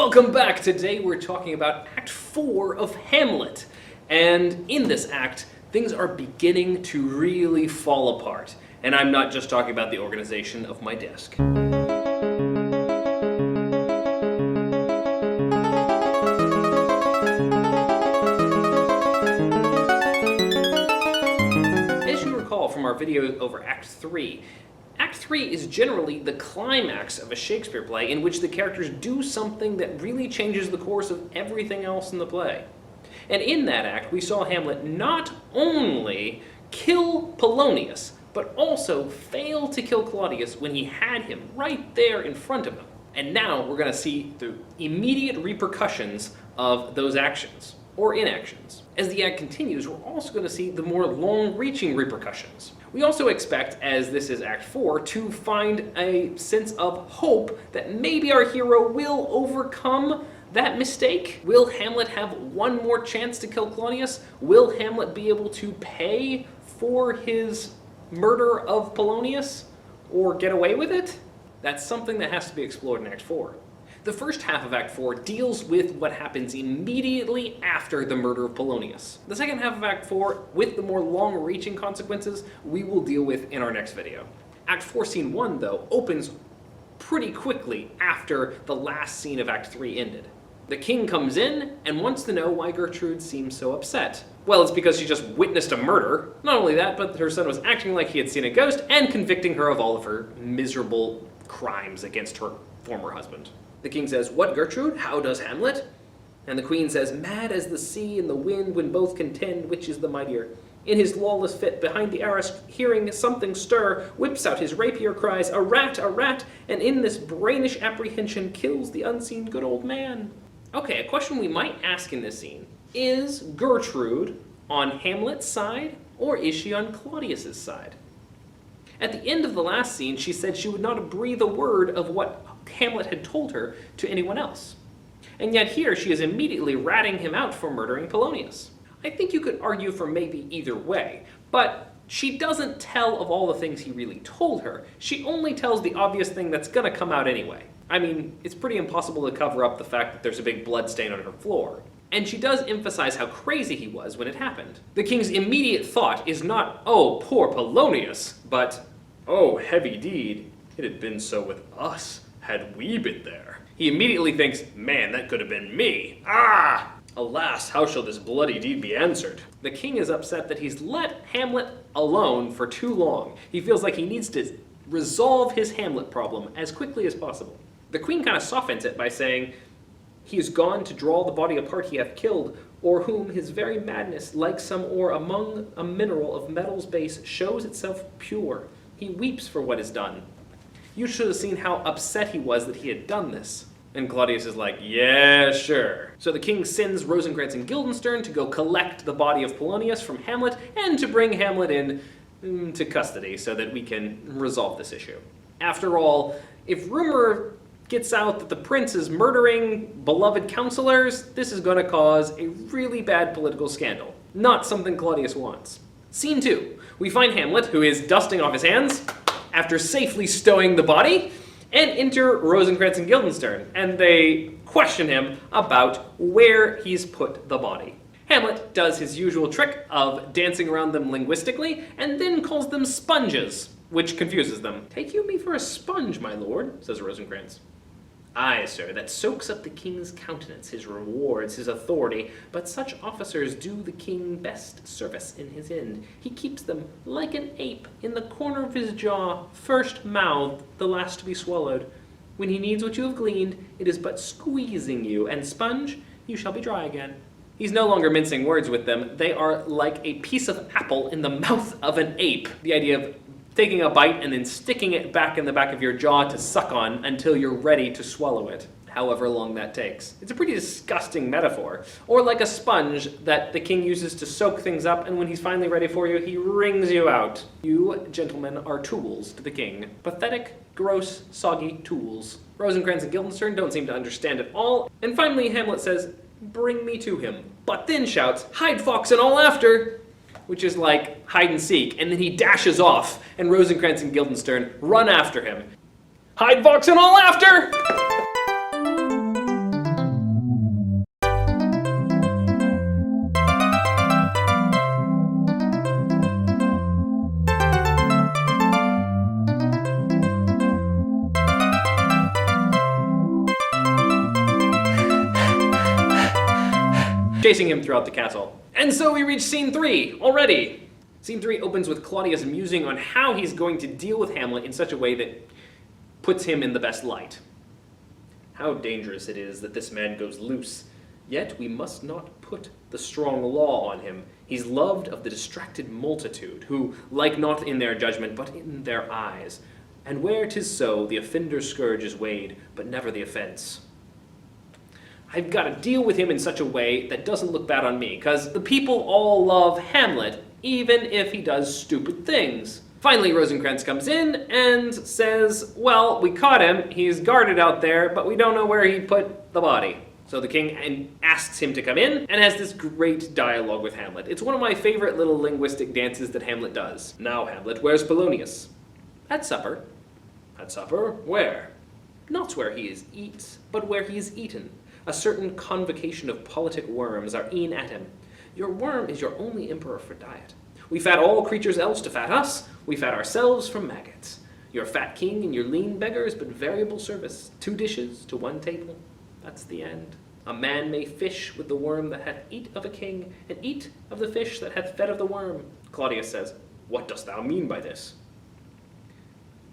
Welcome back! Today we're talking about Act 4 of Hamlet. And in this act, things are beginning to really fall apart. And I'm not just talking about the organization of my desk. As you recall from our video over Act 3, Act 3 is generally the climax of a Shakespeare play in which the characters do something that really changes the course of everything else in the play. And in that act, we saw Hamlet not only kill Polonius, but also fail to kill Claudius when he had him right there in front of him. And now we're going to see the immediate repercussions of those actions, or inactions. As the act continues, we're also going to see the more long-reaching repercussions. We also expect, as this is Act 4, to find a sense of hope that maybe our hero will overcome that mistake. Will Hamlet have one more chance to kill Claudius? Will Hamlet be able to pay for his murder of Polonius, or get away with it? That's something that has to be explored in Act 4. The first half of Act 4 deals with what happens immediately after the murder of Polonius. The second half of Act 4, with the more long-reaching consequences, we will deal with in our next video. Act 4, Scene 1, though, opens pretty quickly after the last scene of Act 3 ended. The king comes in and wants to know why Gertrude seems so upset. Well, it's because she just witnessed a murder. Not only that, but her son was acting like he had seen a ghost and convicting her of all of her miserable crimes against her former husband. The king says, "What, Gertrude? How does Hamlet?" And the queen says, "Mad as the sea and the wind when both contend, which is the mightier? In his lawless fit, behind the arras, hearing something stir, whips out his rapier, cries, 'A rat, a rat!' and in this brainish apprehension kills the unseen good old man." Okay, a question we might ask in this scene. Is Gertrude on Hamlet's side, or is she on Claudius's side? At the end of the last scene, she said she would not breathe a word of what Hamlet had told her to anyone else. And yet here she is immediately ratting him out for murdering Polonius. I think you could argue for maybe either way, but she doesn't tell of all the things he really told her. She only tells the obvious thing that's gonna come out anyway. I mean, it's pretty impossible to cover up the fact that there's a big blood stain on her floor. And she does emphasize how crazy he was when it happened. The king's immediate thought is not, "Oh, poor Polonius," but, "Oh, heavy deed, it had been so with us, had we been there." He immediately thinks, "Man, that could have been me. Ah! Alas, how shall this bloody deed be answered?" The king is upset that he's let Hamlet alone for too long. He feels like he needs to resolve his Hamlet problem as quickly as possible. The queen kind of softens it by saying, "He is gone to draw the body apart he hath killed, or whom his very madness, like some ore among a mineral of metal's base, shows itself pure. He weeps for what is done. You should have seen how upset he was that he had done this." And Claudius is like, "Yeah, sure." So the king sends Rosencrantz and Guildenstern to go collect the body of Polonius from Hamlet and to bring Hamlet in to custody so that we can resolve this issue. After all, if rumor gets out that the prince is murdering beloved counselors, this is going to cause a really bad political scandal. Not something Claudius wants. Scene 2. We find Hamlet, who is dusting off his hands after safely stowing the body, and enter Rosencrantz and Guildenstern, and they question him about where he's put the body. Hamlet does his usual trick of dancing around them linguistically, and then calls them sponges, which confuses them. "Take you me for a sponge, my lord," says Rosencrantz. "Aye, sir, that soaks up the king's countenance, his rewards, his authority, but such officers do the king best service in his end. He keeps them like an ape in the corner of his jaw, first mouthed, the last to be swallowed. When he needs what you have gleaned, it is but squeezing you, and sponge, you shall be dry again." He's no longer mincing words with them. They are like a piece of apple in the mouth of an ape. The idea of taking a bite and then sticking it back in the back of your jaw to suck on until you're ready to swallow it, however long that takes. It's a pretty disgusting metaphor. Or like a sponge that the king uses to soak things up, and when he's finally ready for you, he wrings you out. You, gentlemen, are tools to the king. Pathetic, gross, soggy tools. Rosencrantz and Guildenstern don't seem to understand at all, and finally Hamlet says, "Bring me to him," but then shouts, "Hide, fox, and all after!" which is like hide and seek, and then he dashes off, and Rosencrantz and Guildenstern run after him. "Hide, fox, and all after!" chasing him throughout the castle. And so we reach scene 3 already. Scene 3 opens with Claudius musing on how he's going to deal with Hamlet in such a way that puts him in the best light. How dangerous it is that this man goes loose. Yet we must not put the strong law on him. He's loved of the distracted multitude, who like not in their judgment, but in their eyes. And where 'tis so, the offender's scourge is weighed, but never the offense. I've got to deal with him in such a way that doesn't look bad on me, because the people all love Hamlet, even if he does stupid things. Finally, Rosencrantz comes in and says, well, we caught him, he's guarded out there, but we don't know where he put the body. So the king asks him to come in and has this great dialogue with Hamlet. It's one of my favorite little linguistic dances that Hamlet does. Now, Hamlet, where's Polonius? At supper. At supper? Where? Not where he is eats, but where he is eaten. A certain convocation of politic worms are e'en at him. Your worm is your only emperor for diet. We fat all creatures else to fat us. We fat ourselves from maggots. Your fat king and your lean beggar is but variable service. 2 dishes to 1 table. That's the end. A man may fish with the worm that hath eat of a king, and eat of the fish that hath fed of the worm. Claudius says, what dost thou mean by this?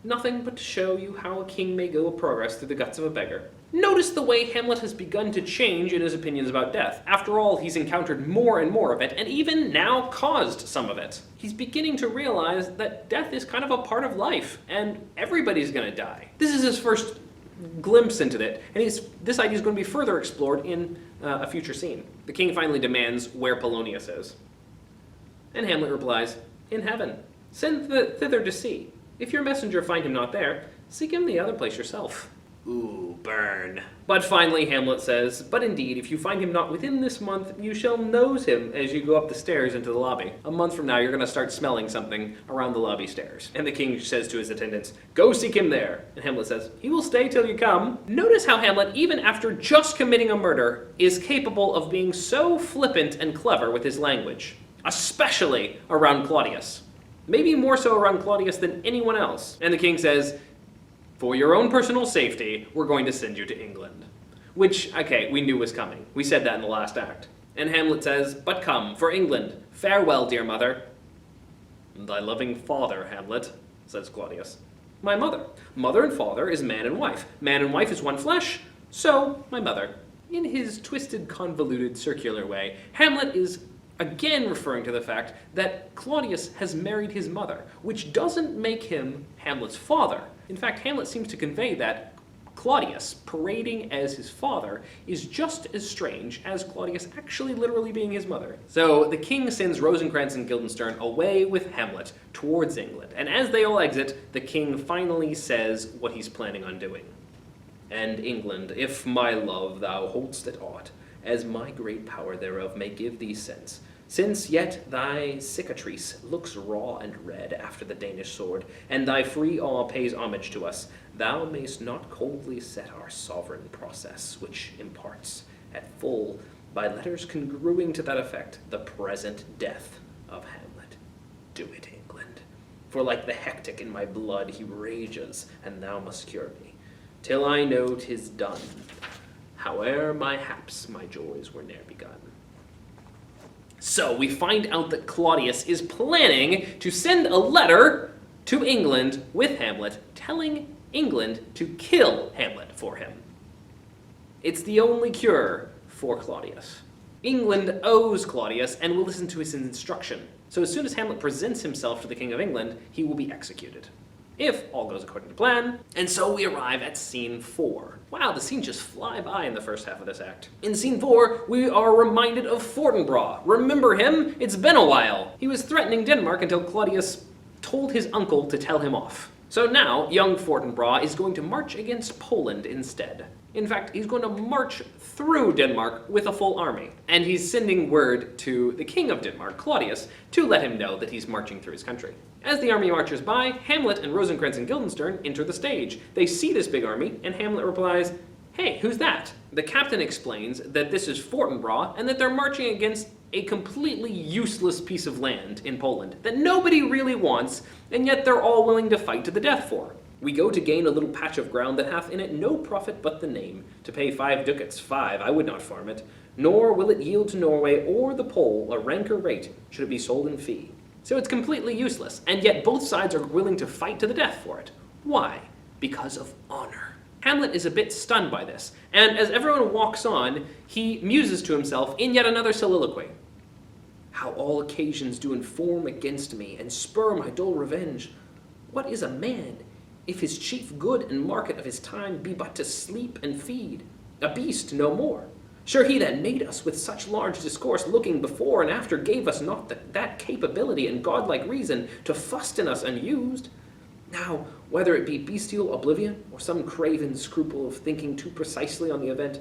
Nothing but to show you how a king may go a progress through the guts of a beggar. Notice the way Hamlet has begun to change in his opinions about death. After all, he's encountered more and more of it, and even now caused some of it. He's beginning to realize that death is kind of a part of life, and everybody's gonna die. This is his first glimpse into it, and this idea is going to be further explored in a future scene. The king finally demands where Polonius is. And Hamlet replies, in heaven. Send thither to see. If your messenger find him not there, seek him the other place yourself. Ooh, burn. But finally Hamlet says, but indeed, if you find him not within this month, you shall nose him as you go up the stairs into the lobby. A month from now, you're going to start smelling something around the lobby stairs. And the king says to his attendants, go seek him there. And Hamlet says, he will stay till you come. Notice how Hamlet, even after just committing a murder, is capable of being so flippant and clever with his language. Especially around Claudius. Maybe more so around Claudius than anyone else. And the king says, for your own personal safety, we're going to send you to England. Which, okay, we knew was coming. We said that in the last act. And Hamlet says, but come, for England. Farewell, dear mother. Thy loving father, Hamlet, says Claudius. My mother. Mother and father is man and wife. Man and wife is one flesh, so my mother. In his twisted, convoluted, circular way, Hamlet is again referring to the fact that Claudius has married his mother, which doesn't make him Hamlet's father. In fact, Hamlet seems to convey that Claudius, parading as his father, is just as strange as Claudius actually literally being his mother. So the king sends Rosencrantz and Guildenstern away with Hamlet towards England, and as they all exit, the king finally says what he's planning on doing. And England, if my love thou hold'st at aught, as my great power thereof may give thee sense, since yet thy cicatrice looks raw and red after the Danish sword, and thy free awe pays homage to us, thou mayst not coldly set our sovereign process, which imparts at full, by letters congruing to that effect, the present death of Hamlet. Do it, England. For like the hectic in my blood he rages, and thou must cure me, till I know 'tis done. Howe'er my haps, my joys were ne'er begun. So we find out that Claudius is planning to send a letter to England with Hamlet, telling England to kill Hamlet for him. It's the only cure for Claudius. England owes Claudius and will listen to his instruction. So as soon as Hamlet presents himself to the King of England, he will be executed. If all goes according to plan. And so we arrive at scene 4. Wow, the scenes just fly by in the first half of this act. In scene 4, we are reminded of Fortinbras. Remember him? It's been a while. He was threatening Denmark until Claudius told his uncle to tell him off. So now, young Fortinbras is going to march against Poland instead. In fact, he's going to march through Denmark with a full army. And he's sending word to the king of Denmark, Claudius, to let him know that he's marching through his country. As the army marches by, Hamlet and Rosencrantz and Guildenstern enter the stage. They see this big army, and Hamlet replies, hey, who's that? The captain explains that this is Fortinbras, and that they're marching against a completely useless piece of land in Poland that nobody really wants, and yet they're all willing to fight to the death for. We go to gain a little patch of ground that hath in it no profit but the name. To pay 5 ducats, 5, I would not farm it. Nor will it yield to Norway or the Pole a ranker rate, should it be sold in fee. So it's completely useless, and yet both sides are willing to fight to the death for it. Why? Because of honor. Hamlet is a bit stunned by this, and as everyone walks on, he muses to himself in yet another soliloquy. How all occasions do inform against me, and spur my dull revenge. What is a man, if his chief good and market of his time be but to sleep and feed? A beast, no more. Sure, he that made us with such large discourse, looking before and after, gave us not that capability and godlike reason to fust in us unused. Now, whether it be bestial oblivion, or some craven scruple of thinking too precisely on the event,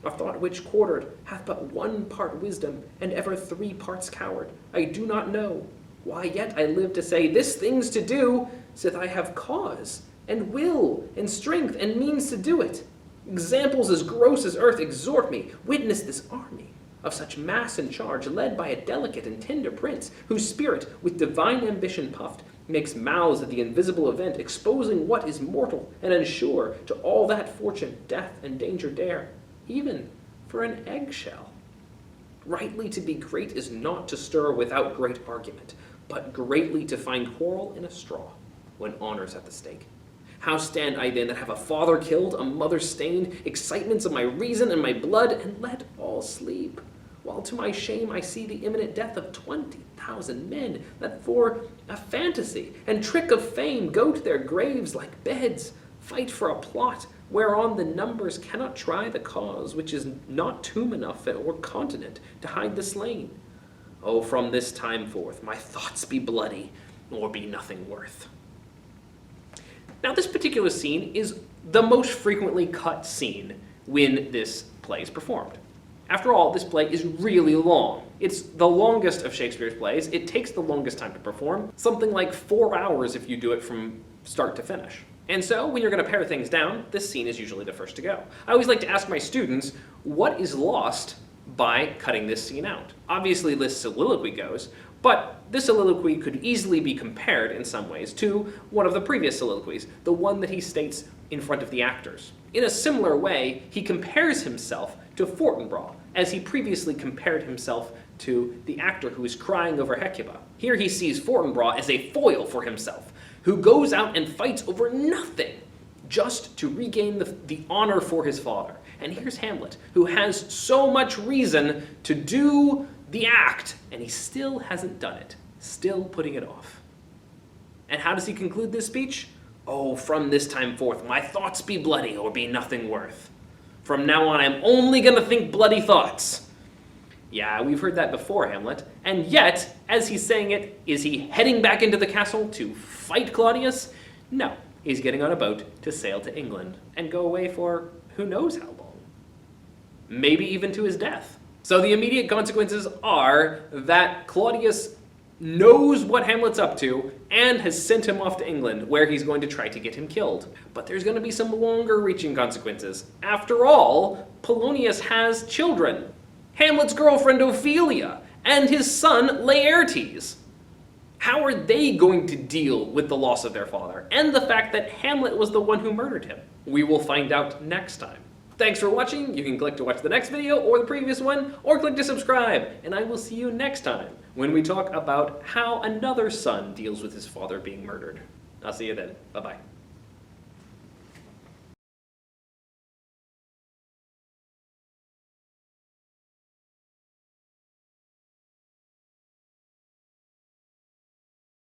a thought which quartered hath but 1 part wisdom, and ever 3 parts coward, I do not know. Why yet I live to say, this thing's to do, sith I have cause, and will, and strength, and means to do it. Examples as gross as earth exhort me, witness this army of such mass and charge, led by a delicate and tender prince, whose spirit, with divine ambition puffed, makes mouths at the invisible event, exposing what is mortal and unsure to all that fortune, death, and danger dare, even for an eggshell. Rightly to be great is not to stir without great argument, but greatly to find quarrel in a straw, when honor's at the stake. How stand I then that have a father killed, a mother stained, excitements of my reason and my blood, and let all sleep, while to my shame I see the imminent death of 20,000 men, that for a fantasy and trick of fame go to their graves like beds, fight for a plot, whereon the numbers cannot try the cause, which is not tomb enough or continent to hide the slain. Oh, from this time forth my thoughts be bloody, or be nothing worth. Now, this particular scene is the most frequently cut scene when this play is performed. After all, this play is really long. It's the longest of Shakespeare's plays. It takes the longest time to perform, something like 4 hours if you do it from start to finish. And so, when you're going to pare things down, this scene is usually the first to go. I always like to ask my students, what is lost by cutting this scene out? Obviously, this soliloquy goes, but this soliloquy could easily be compared in some ways to one of the previous soliloquies, the one that he states in front of the actors. In a similar way, he compares himself to Fortinbras, as he previously compared himself to the actor who is crying over Hecuba. Here he sees Fortinbras as a foil for himself, who goes out and fights over nothing, just to regain the honor for his father. And here's Hamlet, who has so much reason to do the act, and he still hasn't done it, still putting it off. And how does he conclude this speech? Oh, from this time forth, my thoughts be bloody, or be nothing worth. From now on, I'm only going to think bloody thoughts. Yeah, we've heard that before, Hamlet. And yet, as he's saying it, is he heading back into the castle to fight Claudius? No, he's getting on a boat to sail to England and go away for who knows how long. Maybe even to his death. So the immediate consequences are that Claudius knows what Hamlet's up to and has sent him off to England, where he's going to try to get him killed. But there's going to be some longer-reaching consequences. After all, Polonius has children. Hamlet's girlfriend Ophelia and his son Laertes. How are they going to deal with the loss of their father and the fact that Hamlet was the one who murdered him? We will find out next time. Thanks for watching. You can click to watch the next video or the previous one, or click to subscribe, and I will see you next time when we talk about how another son deals with his father being murdered. I'll see you then. Bye-bye.